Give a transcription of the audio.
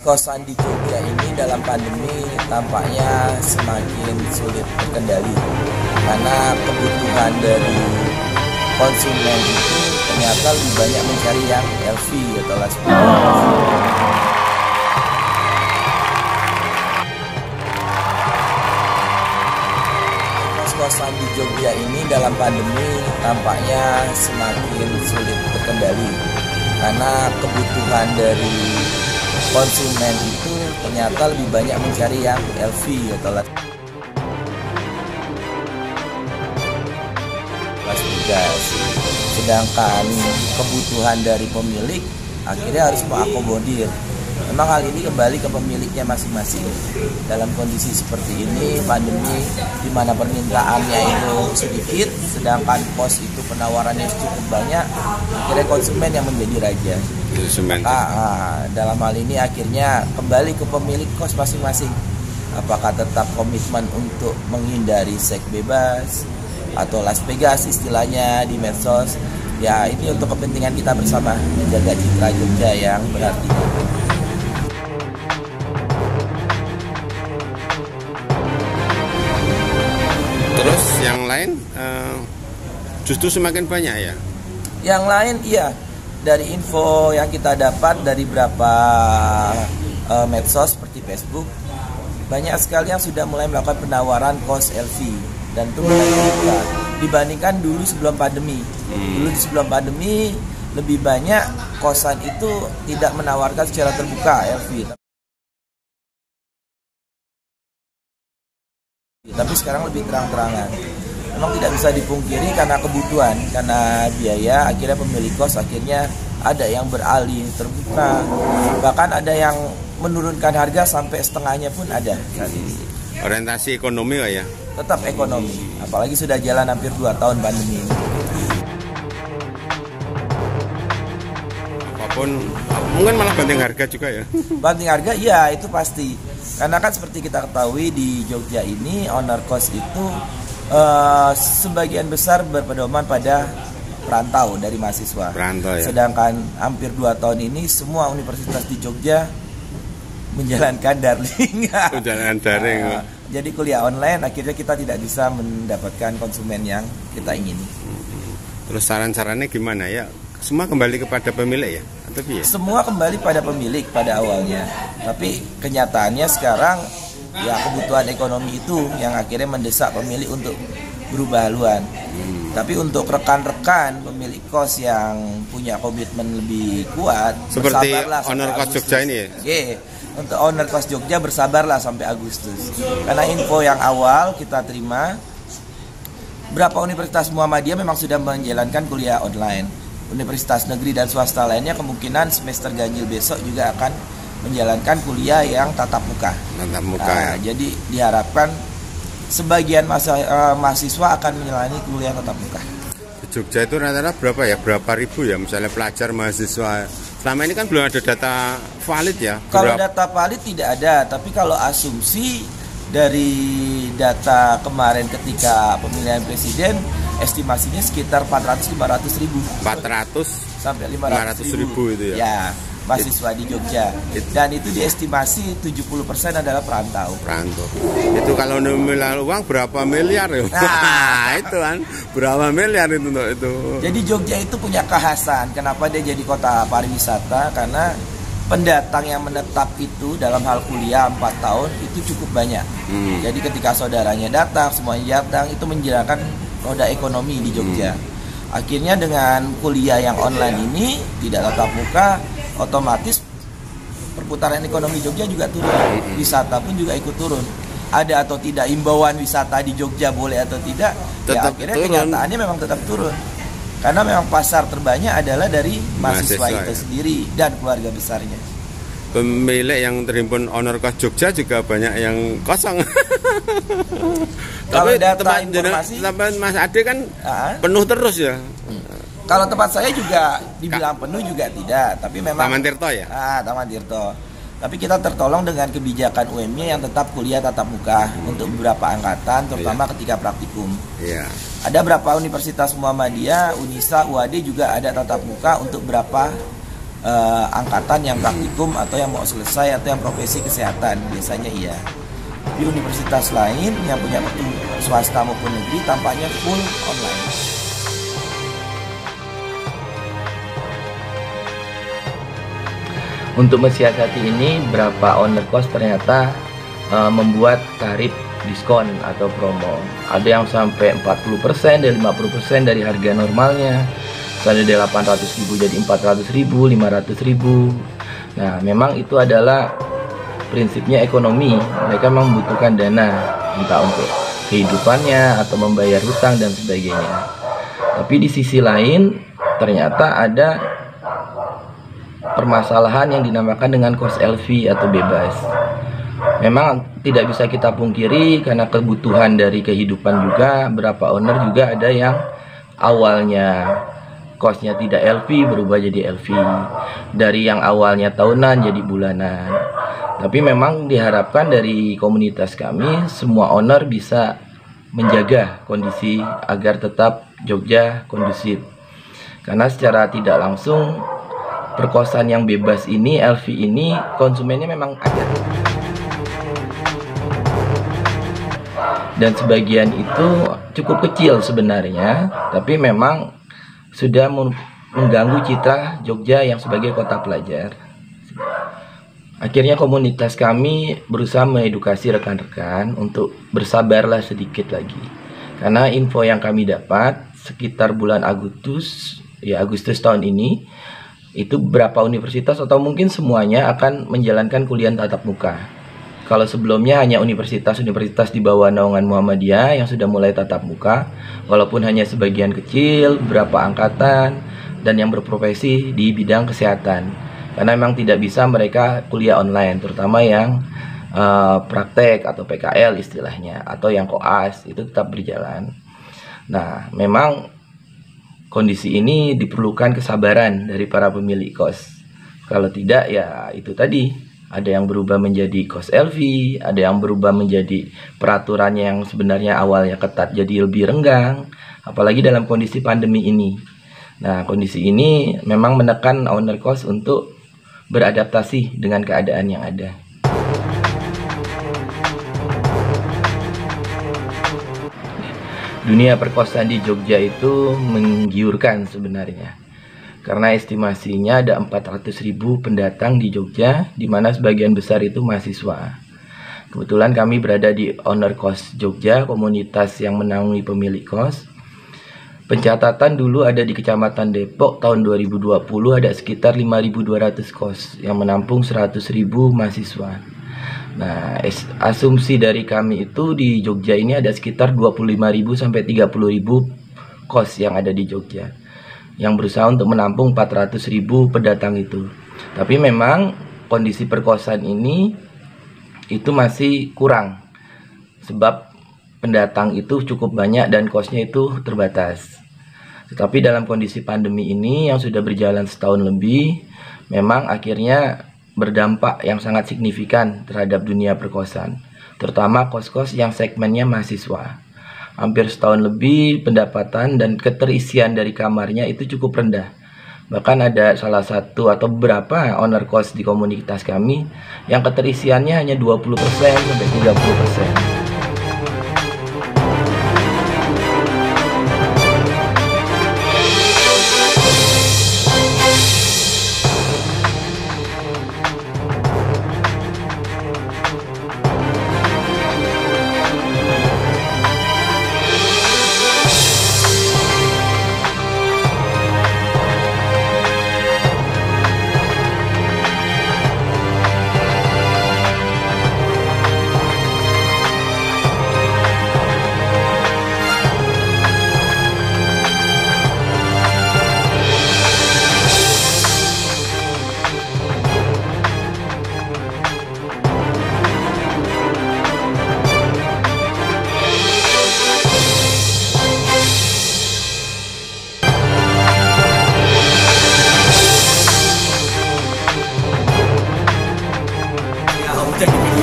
Kosan di Jogja ini dalam pandemi tampaknya semakin sulit terkendali karena kebutuhan dari konsumen itu ternyata lebih banyak mencari yang LV atau Las Vegas. Kosan di Jogja ini dalam pandemi tampaknya semakin sulit terkendali karena kebutuhan dari konsumen itu ternyata lebih banyak mencari yang LV atau Las Vegas. Sedangkan kebutuhan dari pemilik akhirnya harus mengakomodir. Memang hal ini kembali ke pemiliknya masing-masing. Dalam kondisi seperti ini, pandemi di mana permintaannya itu sedikit, sedangkan kos itu penawarannya cukup banyak, akhirnya konsumen yang menjadi raja. Dalam hal ini akhirnya kembali ke pemilik kos masing-masing. Apakah tetap komitmen untuk menghindari seks bebas atau Las Vegas istilahnya di medsos? Ya, ini untuk kepentingan kita bersama menjaga citra Jogja yang berarti. Terus yang lain justru semakin banyak ya? Yang lain iya, dari info yang kita dapat dari beberapa medsos seperti Facebook, banyak sekali yang sudah mulai melakukan penawaran kos LV dan itu mulai terbuka dibandingkan dulu sebelum pandemi. Dulu sebelum pandemi lebih banyak kosan itu tidak menawarkan secara terbuka LV. Tapi sekarang lebih terang-terangan. Memang tidak bisa dipungkiri karena kebutuhan, karena biaya, akhirnya pemilik kos akhirnya ada yang beralih terbuka, bahkan ada yang menurunkan harga sampai setengahnya pun ada. Orientasi ekonomi lah ya? Tetap ekonomi, apalagi sudah jalan hampir 2 tahun pandemi ini. Apapun, mungkin malah banting harga juga ya? Banting harga, iya itu pasti. Karena kan seperti kita ketahui di Jogja ini owner kos itu sebagian besar berpedoman pada perantau dari mahasiswa. Perantau ya. Sedangkan hampir 2 tahun ini semua universitas di Jogja menjalankan daring. Menjalankan daring. Jadi kuliah online akhirnya kita tidak bisa mendapatkan konsumen yang kita ingini. Terus saran-sarannya gimana ya? Semua kembali kepada pemilik ya? Atau ya? Semua kembali pada pemilik pada awalnya. Tapi kenyataannya sekarang ya kebutuhan ekonomi itu yang akhirnya mendesak pemilik untuk berubah haluan. Tapi untuk rekan-rekan pemilik kos yang punya komitmen lebih kuat, seperti owner kos Jogja ini ya? Untuk owner kos Jogja bersabarlah sampai Agustus. Karena info yang awal kita terima, berapa universitas Muhammadiyah memang sudah menjalankan kuliah online. Universitas negeri dan swasta lainnya kemungkinan semester ganjil besok juga akan menjalankan kuliah yang tatap muka. Tatap muka ya. Jadi diharapkan sebagian mahasiswa akan menjalani kuliah tatap muka. Di Jogja itu rata-rata berapa ya? Berapa ribu ya? Misalnya pelajar mahasiswa. Selama ini kan belum ada data valid ya? Kalau data valid tidak ada, tapi kalau asumsi dari data kemarin ketika pemilihan presiden, estimasinya sekitar 400-500 ribu. 400 sampai 500 ribu itu ya? Ya, mahasiswa di Jogja. Dan itu diestimasi 70% adalah perantau. Itu kalau nominal uang berapa miliar ya? Nah, itu kan berapa miliar itu. Jadi Jogja itu punya kekhasan. Kenapa dia jadi kota pariwisata? Karena pendatang yang menetap itu dalam hal kuliah 4 tahun itu cukup banyak. Jadi ketika saudaranya datang, semuanya datang, itu menjalankan roda ekonomi di Jogja. Akhirnya dengan kuliah yang online ini tidak tatap muka, otomatis perputaran ekonomi Jogja juga turun. Wisata pun juga ikut turun. Ada atau tidak imbauan wisata di Jogja boleh atau tidak, tetap ya akhirnya turun. Kenyataannya memang tetap turun. Karena memang pasar terbanyak adalah dari mahasiswa itu sendiri dan keluarga besarnya. Pemilik yang terhimpun owner kos Jogja juga banyak yang kosong. Kalau tapi data informasi tempat Mas Ade kan penuh terus ya. Kalau tempat saya juga dibilang penuh juga tidak, tapi memang Taman Tirto ya? Taman Tirto. Tapi kita tertolong dengan kebijakan UM-nya yang tetap kuliah tatap muka untuk beberapa angkatan, terutama ketika praktikum. Ada berapa universitas Muhammadiyah, Unisa, UAD juga ada tatap muka untuk berapa angkatan yang praktikum atau yang mau selesai atau yang profesi kesehatan, biasanya iya. Di universitas lain yang punya swasta maupun negeri tampaknya full online. Untuk mensiasati ini, berapa owner kos ternyata membuat tarif diskon atau promo. Ada yang sampai 40% dan 50% dari harga normalnya. Misalnya dari 800.000 jadi 400.000, 500.000. Nah, memang itu adalah prinsipnya ekonomi. Mereka membutuhkan dana, entah untuk kehidupannya atau membayar hutang dan sebagainya. Tapi di sisi lain, ternyata ada permasalahan yang dinamakan dengan cost LV atau bebas. Memang tidak bisa kita pungkiri karena kebutuhan dari kehidupan juga, berapa owner juga ada yang awalnya kosnya tidak LV berubah jadi LV, dari yang awalnya tahunan jadi bulanan. Tapi memang diharapkan dari komunitas kami semua owner bisa menjaga kondisi agar tetap Jogja kondusif. Karena secara tidak langsung perkosan yang bebas ini, LV ini, konsumennya memang ada. Dan sebagian itu cukup kecil sebenarnya, tapi memang sudah mengganggu citra Jogja yang sebagai kota pelajar. Akhirnya komunitas kami berusaha mengedukasi rekan-rekan untuk bersabarlah sedikit lagi. Karena info yang kami dapat sekitar bulan Agustus tahun ini, itu beberapa universitas atau mungkin semuanya akan menjalankan kuliah tatap muka. Kalau sebelumnya hanya universitas-universitas di bawah naungan Muhammadiyah yang sudah mulai tatap muka, walaupun hanya sebagian kecil, beberapa angkatan, dan yang berprofesi di bidang kesehatan. Karena memang tidak bisa mereka kuliah online, terutama yang praktek atau PKL istilahnya, atau yang koas, itu tetap berjalan. Nah, memang kondisi ini diperlukan kesabaran dari para pemilik kos. Kalau tidak, ya itu tadi, ada yang berubah menjadi kos LV, ada yang berubah menjadi peraturannya yang sebenarnya awalnya ketat jadi lebih renggang, apalagi dalam kondisi pandemi ini. Nah, kondisi ini memang menekan owner kos untuk beradaptasi dengan keadaan yang ada. Dunia perkosan di Jogja itu menggiurkan sebenarnya, karena estimasinya ada 400.000 pendatang di Jogja, di mana sebagian besar itu mahasiswa. Kebetulan kami berada di owner kos Jogja, komunitas yang menaungi pemilik kos. Pencatatan dulu ada di Kecamatan Depok tahun 2020 ada sekitar 5.200 kos yang menampung 100.000 mahasiswa. Nah, asumsi dari kami itu di Jogja ini ada sekitar 25.000 sampai 30.000 kos yang ada di Jogja, yang berusaha untuk menampung 400.000 pendatang itu. Tapi memang kondisi perkosan ini itu masih kurang, sebab pendatang itu cukup banyak dan kosnya itu terbatas. Tetapi dalam kondisi pandemi ini yang sudah berjalan setahun lebih, memang akhirnya berdampak yang sangat signifikan terhadap dunia perkosan, terutama kos-kos yang segmennya mahasiswa. Hampir setahun lebih pendapatan dan keterisian dari kamarnya itu cukup rendah. Bahkan ada salah satu atau beberapa owner kos di komunitas kami yang keterisiannya hanya 20% sampai 30%. Jadi